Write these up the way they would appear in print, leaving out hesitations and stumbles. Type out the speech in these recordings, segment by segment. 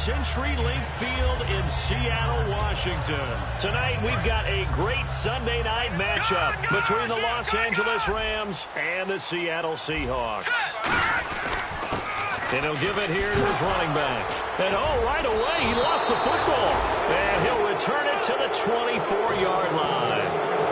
CenturyLink Field in Seattle, Washington. Tonight, we've got a great Sunday night matchup between the Los Angeles Rams and the Seattle Seahawks. And he'll give it here to his running back. And, right away, he lost the football. And he'll return it to the 24-yard line.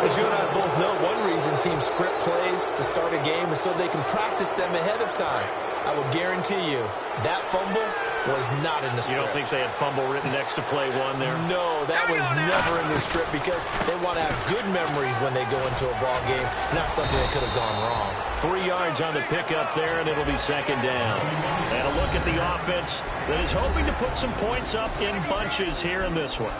As you and I both know, one reason teams script plays to start a game is so they can practice them ahead of time. I will guarantee you that fumble was not in the script. You don't think they had fumble written next to play one there? No, that was never in the script because they want to have good memories when they go into a ball game, not something that could have gone wrong. 3 yards on the pickup there, and it'll be second down. And a look at the offense that is hoping to put some points up in bunches here in this one.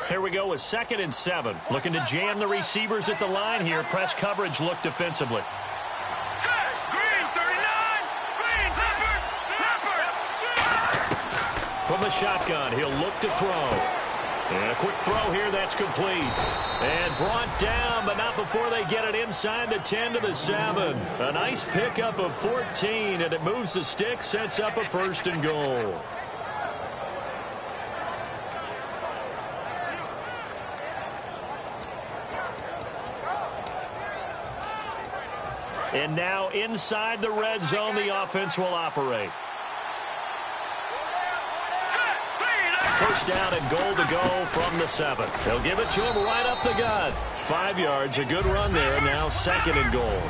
Here we go with 2nd and 7. Looking to jam the receivers at the line here. Press coverage look defensively. Green, 39. Green, From the shotgun, he'll look to throw. And a quick throw here, that's complete. And brought down, but not before they get it inside the 10 to the 7. A nice pickup of 14, and it moves the stick, sets up a 1st and goal. And now inside the red zone, the offense will operate. First down and goal to go from the 7. They'll give it to him right up the gut. 5 yards, a good run there, and now 2nd and goal.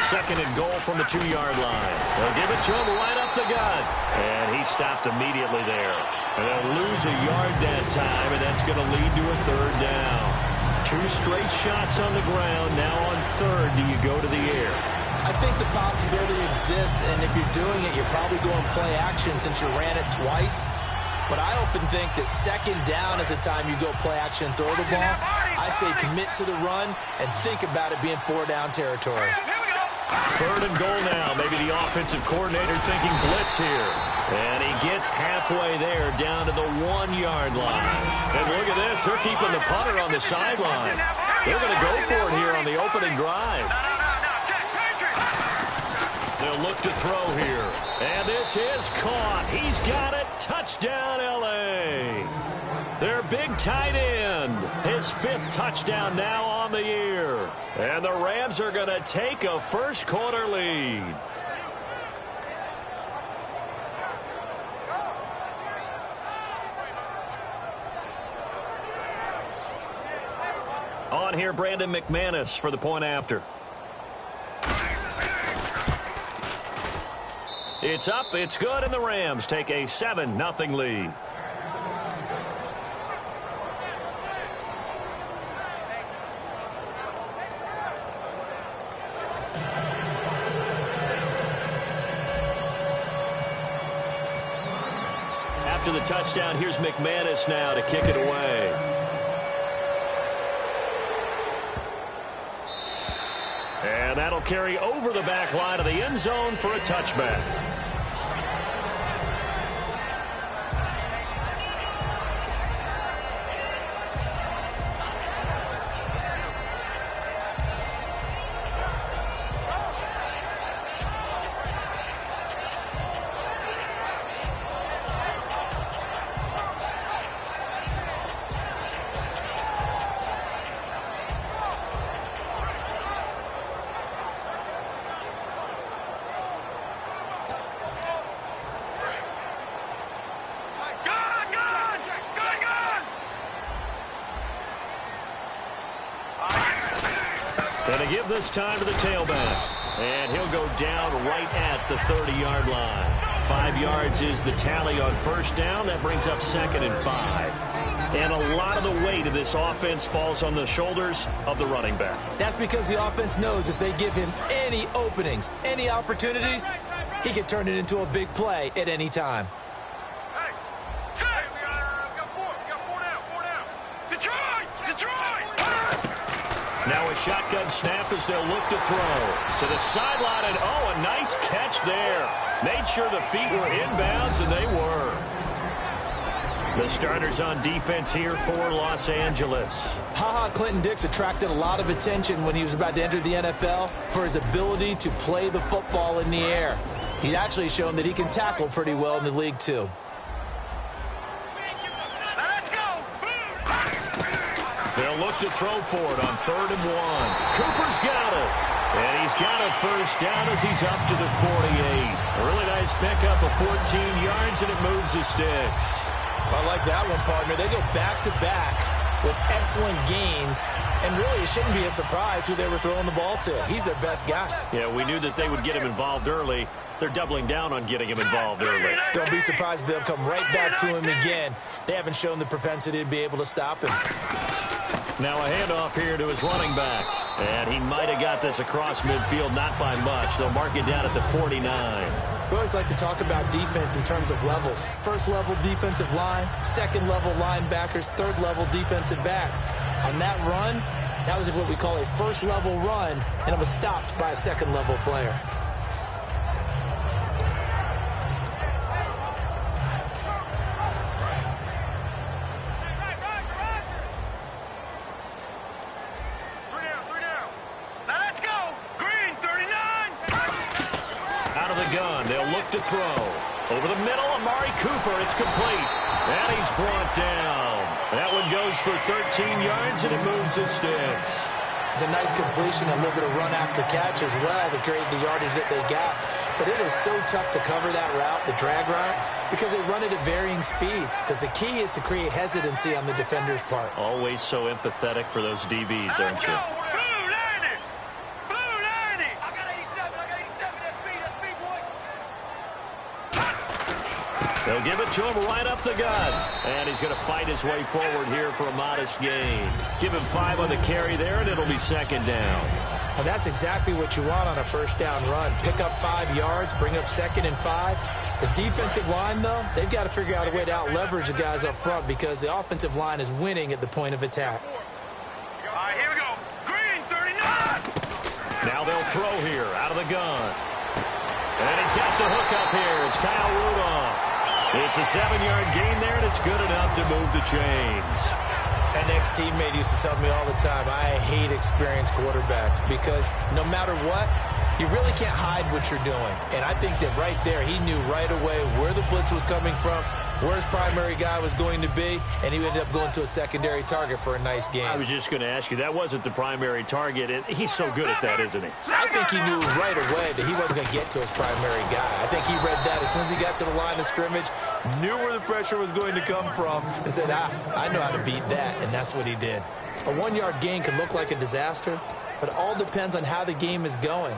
Second and goal from the 2-yard line. They'll give it to him right up the gut. And he stopped immediately there. And they'll lose a yard that time, and that's going to lead to a 3rd down. 2 straight shots on the ground. Now on 3rd, do you go to the air? I think the possibility exists, and if you're doing it, you're probably going play action since you ran it twice. But I often think that 2nd down is the time you go play action and throw the ball. I say commit to the run and think about it being 4-down territory. 3rd and goal now. Maybe the offensive coordinator thinking blitz here. And he gets halfway there down to the 1-yard line. And look at this. They're keeping the punter on the sideline. They're going to go for it here on the opening drive. They'll look to throw here. And this is caught. He's got it. Touchdown, L.A. Their big tight end. His 5th touchdown now on the year. And the Rams are going to take a first-quarter lead. On here, Brandon McManus for the point after. It's up, it's good, and the Rams take a 7-0 lead. After the touchdown, here's McManus now to kick it away. And that'll carry over the back line of the end zone for a touchback. And to give this time to the tailback. And he'll go down right at the 30-yard line. 5 yards is the tally on first down. That brings up 2nd and 5. And a lot of the weight of this offense falls on the shoulders of the running back. That's because the offense knows if they give him any openings, any opportunities, he can turn it into a big play at any time. Now a shotgun snap as they'll look to throw. To the sideline, and oh, a nice catch there. Made sure the feet were inbounds, and they were. The starters on defense here for Los Angeles. Clinton Dix attracted a lot of attention when he was about to enter the NFL for his ability to play the football in the air. He's actually shown that he can tackle pretty well in the league, too. They'll look to throw for it on 3rd and 1. Cooper's got it. And he's got a first down as he's up to the 48. A really nice pickup of 14 yards, and it moves the sticks. I like that one, partner. They go back-to-back with excellent gains, and really it shouldn't be a surprise who they were throwing the ball to. He's their best guy. Yeah, we knew that they would get him involved early. They're doubling down on getting him involved early. Don't be surprised if they'll come right back to him again. They haven't shown the propensity to be able to stop him. Now a handoff here to his running back. And he might have got this across midfield, not by much. They'll mark it down at the 49. We always like to talk about defense in terms of levels. First level defensive line, second level linebackers, third level defensive backs. On that run, that was what we call a first level run, and it was stopped by a second level player. To throw. Over the middle, Amari Cooper. It's complete. And he's brought down. That one goes for 13 yards, and it moves the sticks. It's a nice completion, a little bit of run after catch as well to create the yardage that they got. But it is so tough to cover that route, the drag route, because they run it at varying speeds. Because the key is to create hesitancy on the defender's part. Always so empathetic for those DBs, aren't you? They'll give it to him right up the gut. And he's going to fight his way forward here for a modest gain. Give him 5 on the carry there, and it'll be 2nd down. And that's exactly what you want on a first down run. Pick up 5 yards, bring up 2nd and 5. The defensive line, though, they've got to figure out a way to out-leverage the guys up front because the offensive line is winning at the point of attack. All right, here we go. Green, 39. Now they'll throw here out of the gun. And he's got the hook up here. It's Kyle Rudolph. It's a 7-yard gain there, and it's good enough to move the chains. An ex-teammate used to tell me all the time, I hate experienced quarterbacks because no matter what, you really can't hide what you're doing. And I think that right there, he knew right away where the blitz was coming from, where his primary guy was going to be, and he ended up going to a secondary target for a nice game. I was just going to ask you, that wasn't the primary target, and he's so good at that, isn't he? I think he knew right away that he wasn't going to get to his primary guy. I think he read that as soon as he got to the line of scrimmage, knew where the pressure was going to come from, and said, I know how to beat that, and that's what he did. A 1-yard gain can look like a disaster, but it all depends on how the game is going.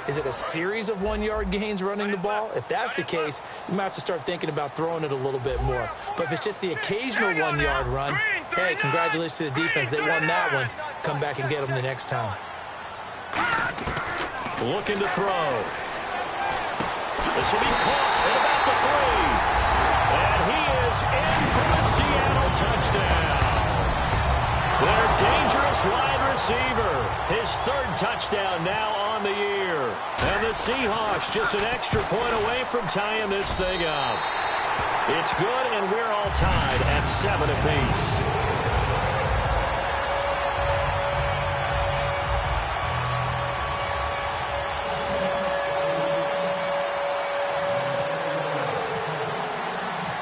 Is it a series of 1-yard gains running the ball? If that's the case, you might have to start thinking about throwing it a little bit more. But if it's just the occasional 1-yard run, hey, congratulations to the defense. They won that one. Come back and get them the next time. Looking to throw. This will be caught at about the 3. And he is in for the Seattle touchdown. Their dangerous wide receiver. His 3rd touchdown now on the year. And the Seahawks just an extra point away from tying this thing up. It's good, and we're all tied at 7 apiece.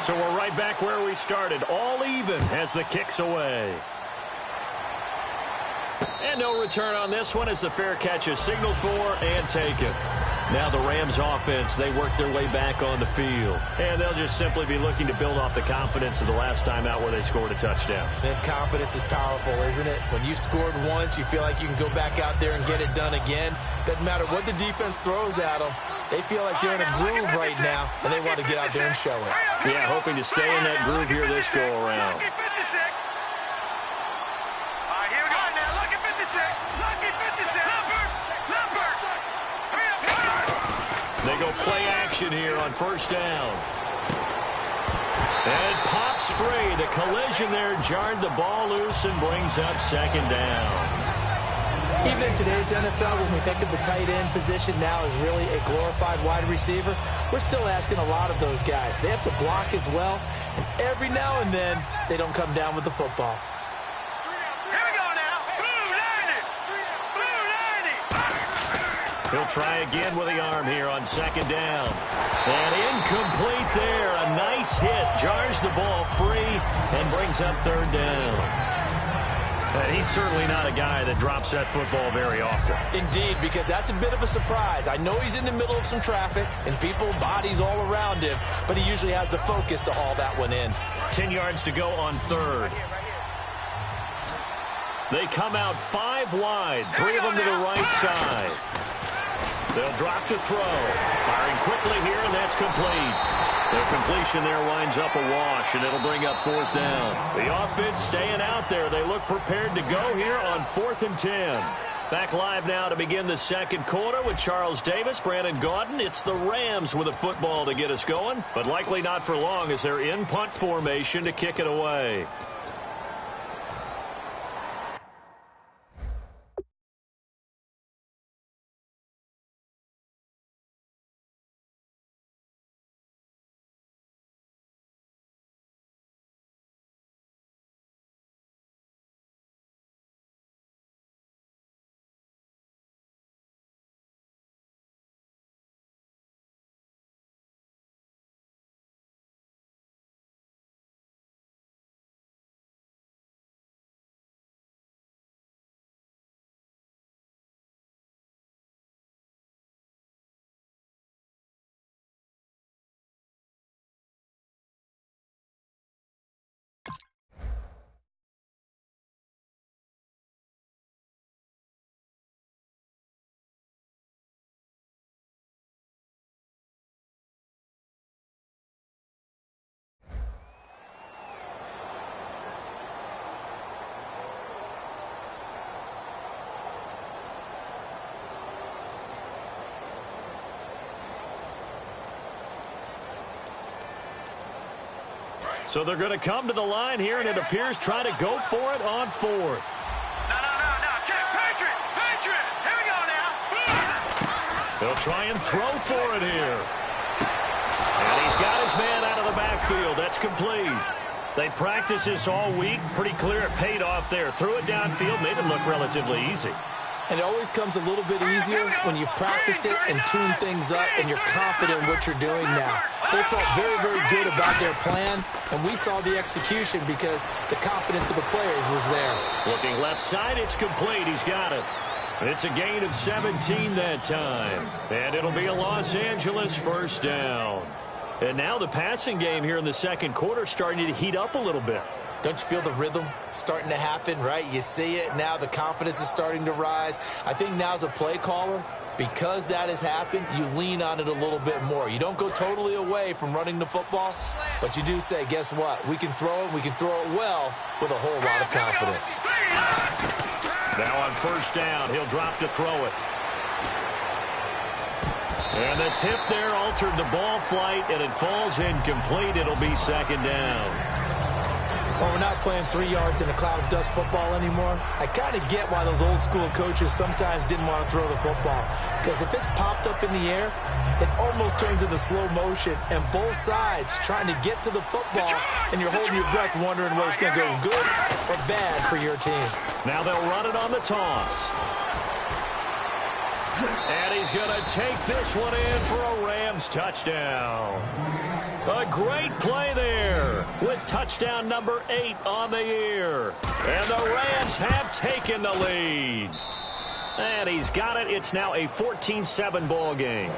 So we're right back where we started, all even as the kick's away. And no return on this one as the fair catch is signaled for and taken. Now the Rams offense, they work their way back on the field. And they'll just simply be looking to build off the confidence of the last time out where they scored a touchdown. And confidence is powerful, isn't it? When you've scored once, you feel like you can go back out there and get it done again. Doesn't matter what the defense throws at them. They feel like they're in a groove right now, and they want to get out there and show it. Yeah, hoping to stay in that groove here this go-around. They go play action here on 1st down. And it pops free. The collision there jarred the ball loose and brings up 2nd down. Even in today's NFL, when we think of the tight end position now as really a glorified wide receiver, we're still asking a lot of those guys. They have to block as well, and every now and then, they don't come down with the football. Here we go now. Blue 90. Blue 90. He'll try again with the arm here on second down. And incomplete there. A nice hit. Jars the ball free and brings up third down. He's certainly not a guy that drops that football very often. Indeed, because that's a bit of a surprise. I know he's in the middle of some traffic and people, bodies all around him, but he usually has the focus to haul that one in. 10 yards to go on third. They come out 5 wide, 3 of them to the right side. They'll drop to throw. Firing quickly here, and that's complete. Their completion there winds up a wash, and it'll bring up fourth down. The offense staying out there. They look prepared to go here on 4th and 10. Back live now to begin the second quarter with Charles Davis, Brandon Gaudin. It's the Rams with a football to get us going, but likely not for long as they're in punt formation to kick it away. So they're going to come to the line here, and it appears trying to go for it on 4th. No. Check. Patriot. Here we go now. They'll try and throw for it here. And he's got his man out of the backfield. That's complete. They practiced this all week. Pretty clear it paid off there. Threw it downfield, made it look relatively easy. And it always comes a little bit easier when you've practiced it and tuned things up and you're confident in what you're doing now. They felt very, very good about their plan, and we saw the execution because the confidence of the players was there. Looking left side, it's complete. He's got it. It's a gain of 17 that time. And it'll be a Los Angeles first down. And now the passing game here in the second quarter starting to heat up a little bit. Don't you feel the rhythm starting to happen, right? You see it now. The confidence is starting to rise. I think now as a play caller, because that has happened, you lean on it a little bit more. You don't go totally away from running the football, but you do say, guess what? We can throw it. We can throw it well with a whole lot of confidence. Now on first down, he'll drop to throw it. And the tip there altered the ball flight, and it falls incomplete. It'll be second down. Well, we're not playing 3 yards in a cloud of dust football anymore. I kind of get why those old school coaches sometimes didn't want to throw the football. Because if it's popped up in the air, it almost turns into slow motion. And both sides trying to get to the football, and you're holding your breath wondering whether it's going to go good or bad for your team. Now they'll run it on the toss. And he's going to take this one in for a Rams touchdown. A great play there with touchdown number 8 on the year. And the Rams have taken the lead. And he's got it. It's now a 14-7 ball game.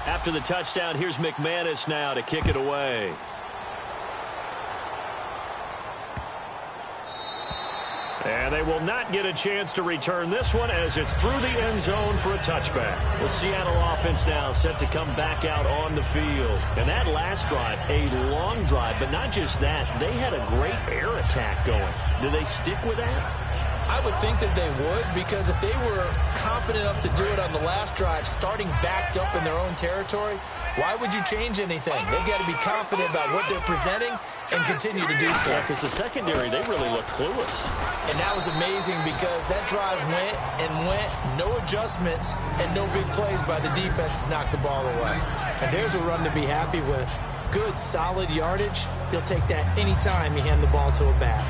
After the touchdown, here's McManus now to kick it away. And they will not get a chance to return this one as it's through the end zone for a touchback. The Seattle offense now set to come back out on the field. And that last drive, a long drive, but not just that. They had a great air attack going. Do they stick with that? I would think that they would, because if they were competent enough to do it on the last drive, starting backed up in their own territory, why would you change anything? They've got to be confident about what they're presenting and continue to do so. Yeah, because the secondary, they really look clueless. And that was amazing because that drive went and went, no adjustments, and no big plays by the defense to knock the ball away. And there's a run to be happy with. Good, solid yardage. He'll take that anytime you hand the ball to a back.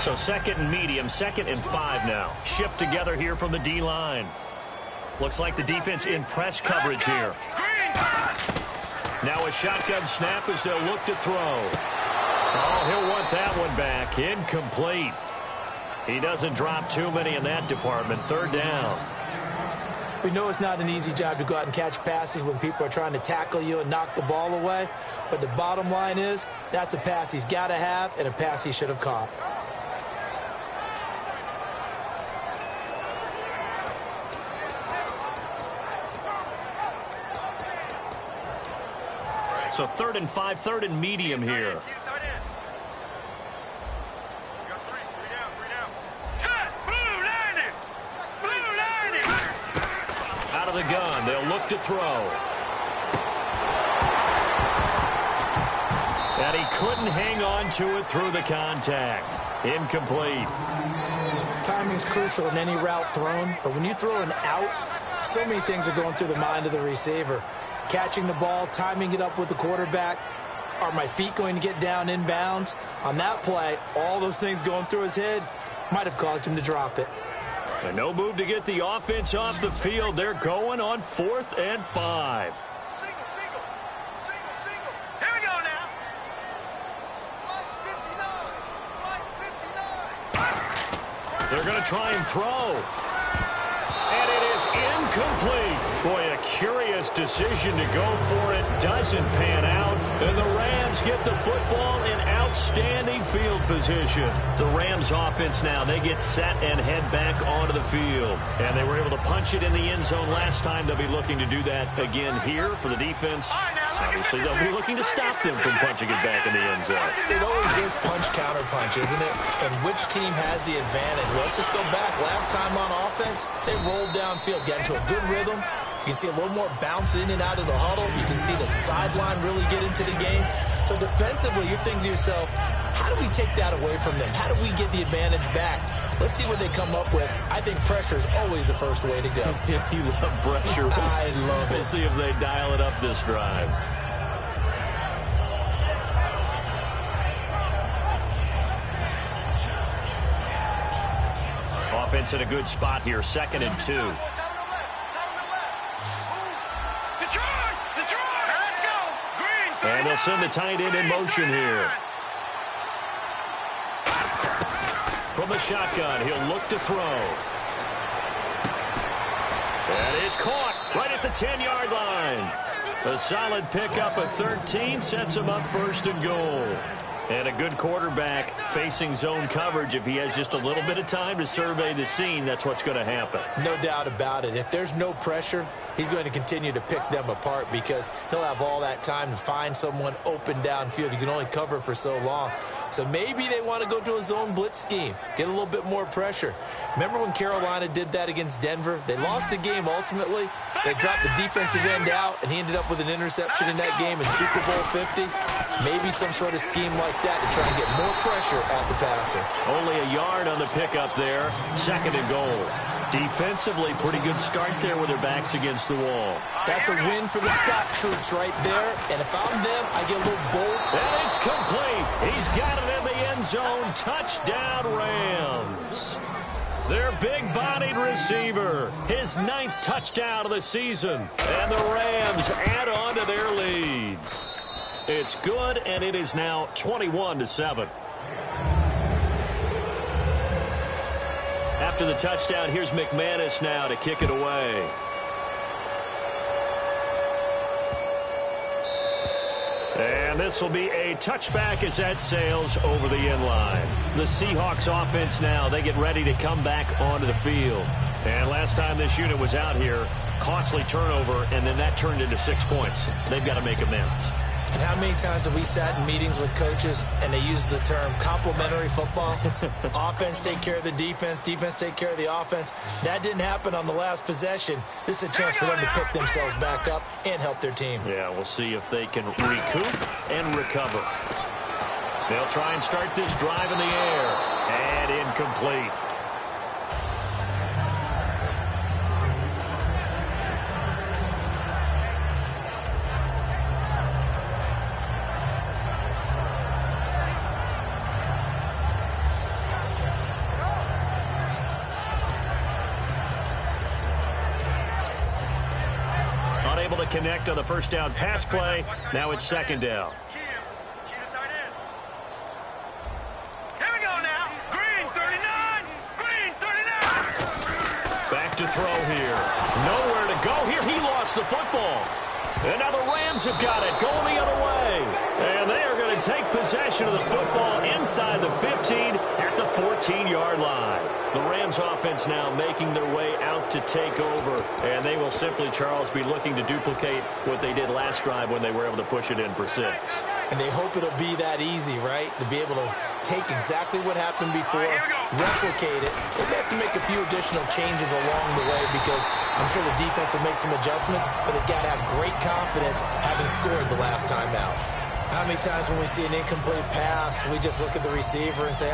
So second and medium, 2nd and 5 now. Shift together here from the D-line. Looks like the defense in press coverage here. Now a shotgun snap as they'll look to throw. Oh, he'll want that one back. Incomplete. He doesn't drop too many in that department. 3rd down. We know it's not an easy job to go out and catch passes when people are trying to tackle you and knock the ball away. But the bottom line is, that's a pass he's got to have and a pass he should have caught. So 3rd and 5, 3rd and medium here. Out of the gun, they'll look to throw. And he couldn't hang on to it through the contact. Incomplete. Timing is crucial in any route thrown, but when you throw an out, so many things are going through the mind of the receiver. Catching the ball, timing it up with the quarterback. Are my feet going to get down inbounds? On that play, all those things going through his head might have caused him to drop it. And no move to get the offense off the field. They're going on 4th and 5. Single. Here we go now. Flight 59. They're going to try and throw. And it is incomplete. Boy, a curious decision to go for it. Doesn't pan out. And the Rams get the football in outstanding field position. The Rams offense now, they get set and head back onto the field. And they were able to punch it in the end zone last time. They'll be looking to do that again here for the defense. Obviously, they'll be looking to stop them from punching it back in the end zone. It always is punch-counter-punch, isn't it? And which team has the advantage? Well, let's just go back. Last time on offense, they rolled downfield, got into a good rhythm. You can see a little more bounce in and out of the huddle. You can see the sideline really get into the game. So defensively, you're thinking to yourself, how do we take that away from them? How do we get the advantage back? Let's see what they come up with. I think pressure is always the first way to go. If you love pressure, I love it. We'll see if they dial it up this drive. Offense in a good spot here, 2nd and 2. And they'll send the tight end in motion here. From the shotgun, he'll look to throw. That is caught right at the 10-yard line. A solid pickup of 13 sets him up 1st and goal. And a good quarterback facing zone coverage. If he has just a little bit of time to survey the scene, that's what's going to happen. No doubt about it. If there's no pressure, he's going to continue to pick them apart because he'll have all that time to find someone open downfield. You can only cover for so long. So maybe they want to go to a zone blitz scheme, get a little bit more pressure. Remember when Carolina did that against Denver? They lost the game ultimately. They dropped the defensive end out, and he ended up with an interception in that game in Super Bowl 50. Maybe some sort of scheme like that to try and get more pressure at the passer. Only a yard on the pickup there. 2nd and goal. Defensively, pretty good start there with their backs against the wall. That's a win for the Scott troops right there. And if I'm them, I get a little bold. And it's complete. He's got it in the end zone. Touchdown, Rams. Their big-bodied receiver. His 9th touchdown of the season. And the Rams add on to their lead. It's good, and it is now 21-7. After the touchdown, here's McManus now to kick it away. And this will be a touchback as that sails over the end line. The Seahawks offense now, they get ready to come back onto the field. And last time this unit was out here, costly turnover, and then that turned into 6 points. They've got to make amends. And how many times have we sat in meetings with coaches and they use the term complementary football? Offense take care of the defense, defense take care of the offense. That didn't happen on the last possession. This is a chance for them to pick themselves back up and help their team. Yeah, we'll see if they can recoup and recover. They'll try and start this drive in the air. And incomplete. To connect on the first down pass play. Now it's second down. Here we go now. Green 39. Green 39. Back to throw here. Nowhere to go here. He lost the football. And now the Rams have got it. Going the other way. And they are going to take possession of the football inside the 15 at the 14-yard line. The Rams offense now making their way out to take over. And they will simply, Charles, be looking to duplicate what they did last drive when they were able to push it in for 6. And they hope it'll be that easy, right? To be able to take exactly what happened before, replicate it. They may have to make a few additional changes along the way because I'm sure the defense will make some adjustments, but they've got to have great confidence having scored the last time out. How many times when we see an incomplete pass, we just look at the receiver and say,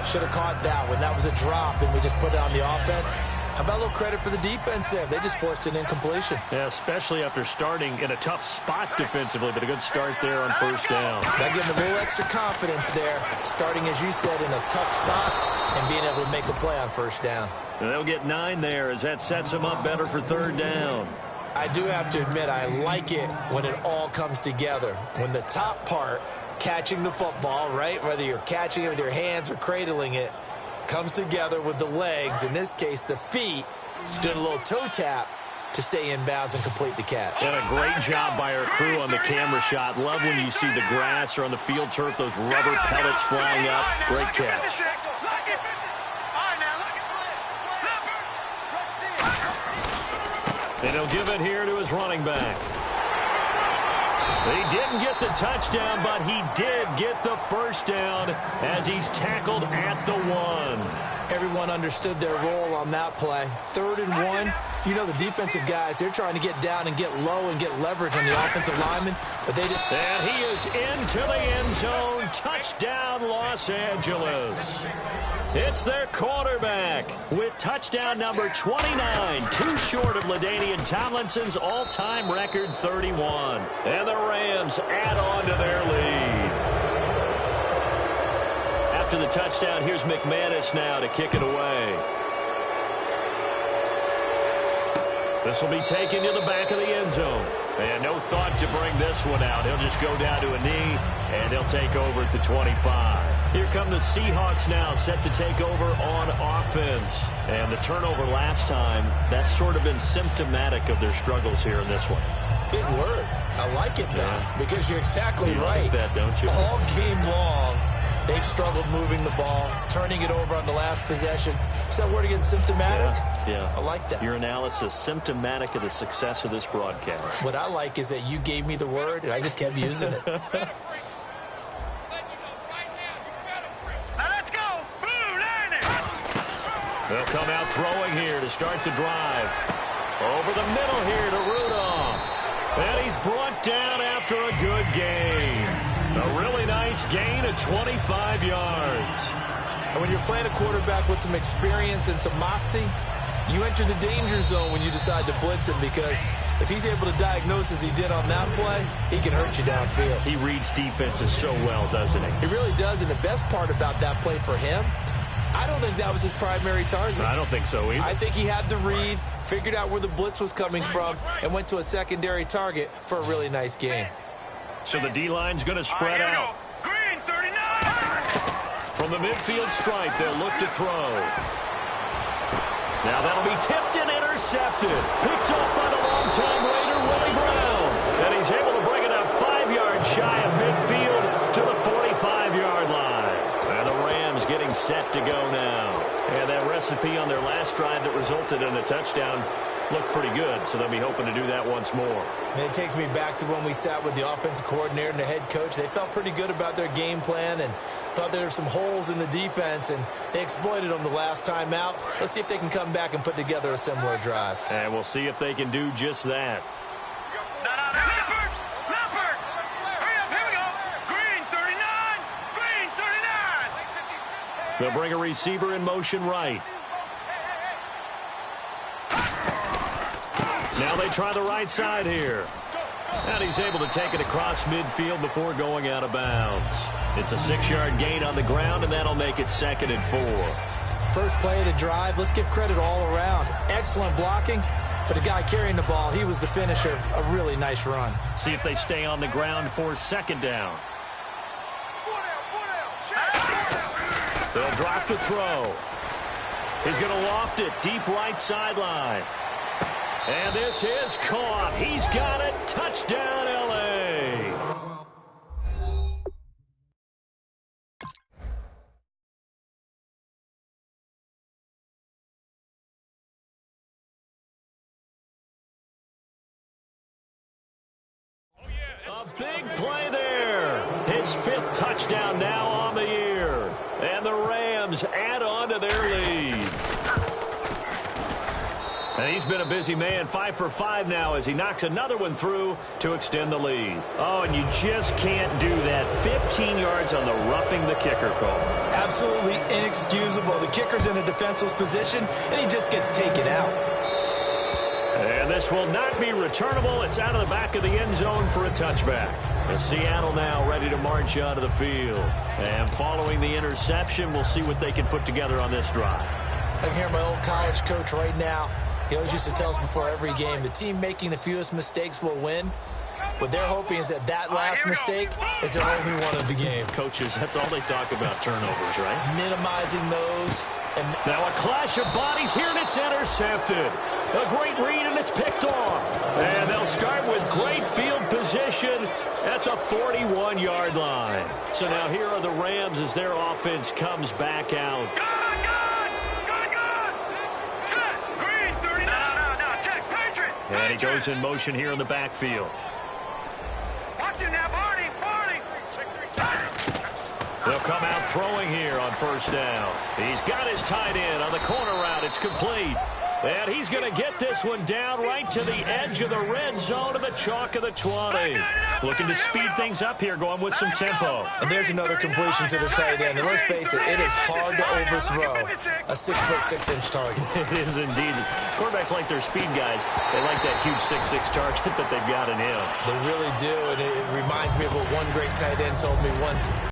should have caught that one. That was a drop, and we just put it on the offense. How about a little credit for the defense there? They just forced an incompletion. Yeah, especially after starting in a tough spot defensively, but a good start there on first down. That gives them a little extra confidence there, starting, as you said, in a tough spot and being able to make a play on first down. And they'll get 9 there as that sets them up better for third down. I do have to admit, I like it when it all comes together. When the top part, catching the football, right, whether you're catching it with your hands or cradling it, comes together with the legs, in this case the feet, doing a little toe tap to stay in bounds and complete the catch. And a great job by our crew on the camera shot. Love when you see the grass or on the field turf, those rubber pellets flying up. Great catch. And he'll give it here to his running back. He didn't get the touchdown, but he did get the first down as he's tackled at the 1. Everyone understood their role on that play. 3rd and 1. You know the defensive guys, they're trying to get down and get low and get leverage on the offensive lineman, but they didn't. And he is into the end zone. Touchdown, Los Angeles. It's their quarterback with touchdown number 29, too short of LaDainian Tomlinson's all-time record 31. And the Rams add on to their lead. After the touchdown, here's McManus now to kick it away. This will be taken to the back of the end zone. And no thought to bring this one out. He'll just go down to a knee, and they'll take over at the 25. Here come the Seahawks now, set to take over on offense. And the turnover last time, that's sort of been symptomatic of their struggles here in this one. Big word. I like it, though, because you're exactly right. Like that, don't you? All game long, they've struggled moving the ball, turning it over on the last possession. Is that word again, symptomatic? Yeah. I like that. Your analysis, symptomatic of the success of this broadcast. What I like is that you gave me the word, and I just kept using it. They'll come out throwing here to start the drive. Over the middle here to Rudolph. And he's brought down after a good gain. A really nice gain of 25 yards. And when you're playing a quarterback with some experience and some moxie, you enter the danger zone when you decide to blitz him, because if he's able to diagnose as he did on that play, he can hurt you downfield. He reads defenses so well, doesn't he? He really does, and the best part about that play for him, I don't think that was his primary target. I don't think so either. I think he had the read, figured out where the blitz was coming from, and went to a secondary target for a really nice gain. So the D-line's going to spread out. Green 39. From the midfield stripe, they'll look to throw. Now that'll be tipped and intercepted. Picked off by the long-time Raider, Willie Brown. And he's able to bring it up 5 yards shy of set to go now. And that recipe on their last drive that resulted in a touchdown looked pretty good, so they'll be hoping to do that once more. And it takes me back to when we sat with the offensive coordinator and the head coach. They felt pretty good about their game plan and thought there were some holes in the defense, and they exploited them the last time out. Let's see if they can come back and put together a similar drive. And we'll see if they can do just that. Leopard! Hurry up, here we go. Green 39! Green 39! They'll bring a receiver in motion right. Now they try the right side here. And he's able to take it across midfield before going out of bounds. It's a 6-yard gain on the ground, and that'll make it 2nd and 4. First play of the drive, let's give credit all around. Excellent blocking, but the guy carrying the ball, he was the finisher. A really nice run. See if they stay on the ground for 2nd down. They'll drop to throw. He's going to loft it deep right sideline. And this is caught. He's got it. Touchdown, L.A. A big play there. His 5th touchdown now on the year. And the Rams add on to their lead. And he's been a busy man, 5 for 5 now as he knocks another one through to extend the lead. Oh, and you just can't do that. 15 yards on the roughing the kicker call. Absolutely inexcusable. The kicker's in a defenseless position, and he just gets taken out. And this will not be returnable. It's out of the back of the end zone for a touchback. And Seattle now ready to march out of the field. And following the interception, we'll see what they can put together on this drive. I can hear my old college coach right now. He always used to tell us before every game, the team making the fewest mistakes will win. What they're hoping is that last mistake is their only one of the game. Coaches, that's all they talk about, turnovers, right? Minimizing those. And now a clash of bodies here, and it's intercepted. A great read, and it's picked off. And they'll start with great field position at the 41-yard line. So now here are the Rams as their offense comes back out. And he goes in motion here in the backfield. Watch him now, Barney! They'll come out throwing here on 1st down. He's got his tight end on the corner route. It's complete. And he's going to get this one down right to the edge of the red zone of the chalk of the 20. Looking to speed things up here, going with some tempo. And there's another completion to the tight end. And let's face it, it is hard to overthrow a 6'6" target. It is indeed. Quarterbacks like their speed guys. They like that huge 6'6" target that they've got in him. They really do. And it reminds me of what one great tight end told me once.